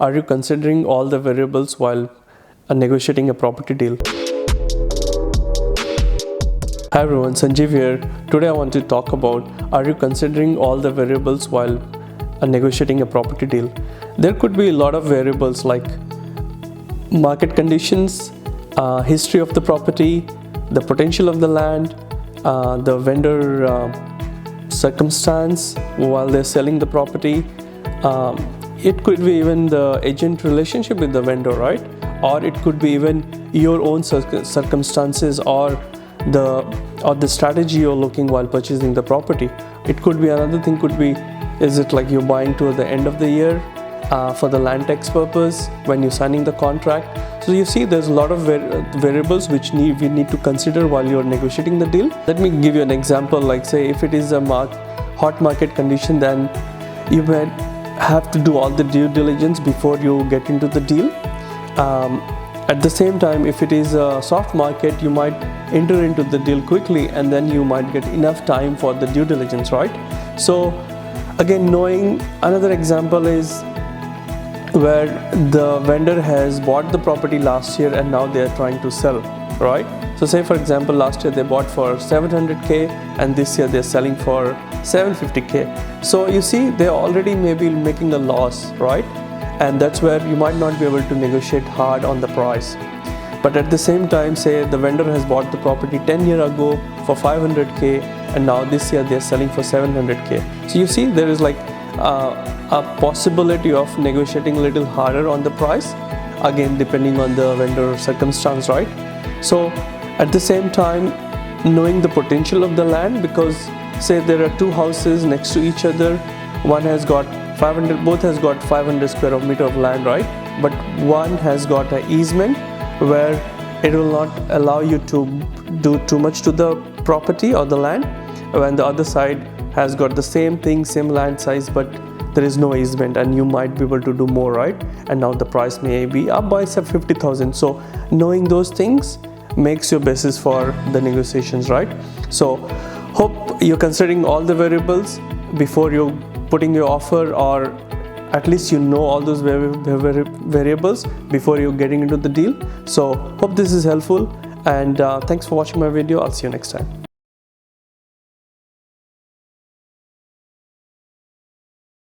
Are you considering all the variables while negotiating a property deal? Hi everyone, Sanjeev here. Today I want to talk about, are you considering all the variables while negotiating a property deal? There could be a lot of variables like market conditions, history of the property, the potential of the land, the vendor circumstance while they're selling the property. It could be even the agent relationship with the vendor, right? Or it could be even your own circumstances or the strategy you're looking while purchasing the property. It could be another thing, could be, is it like you're buying toward the end of the year for the land tax purpose when you're signing the contract? So you see there's a lot of variables which we need to consider while you're negotiating the deal. Let me give you an example, like say if it is a hot market condition, then you might have to do all the due diligence before you get into the deal. At the same time, if it is a soft market, you might enter into the deal quickly and then you might get enough time for the due diligence, right? So again, knowing another example is where the vendor has bought the property last year and now they are trying to sell, right? So say for example, last year they bought for 700k and this year they're selling for 750k. So you see they're already maybe making a loss, right? And that's where you might not be able to negotiate hard on the price. But at the same time, say the vendor has bought the property 10 years ago for 500k and now this year they're selling for 700k. So you see there is like a possibility of negotiating a little harder on the price, again depending on the vendor circumstance, right? So at the same time, knowing the potential of the land, because say there are two houses next to each other, one has got 500, both has got 500 square meter of land, right? But one has got an easement where it will not allow you to do too much to the property or the land, when the other side has got the same thing, same land size, but there is no easement and you might be able to do more, right? And now the price may be up by say 50,000. So knowing those things makes your basis for the negotiations, right? So hope you're considering all the variables before you're putting your offer, or at least you know all those variables before you're getting into the deal. So hope this is helpful, and thanks for watching my video. I'll see you next time.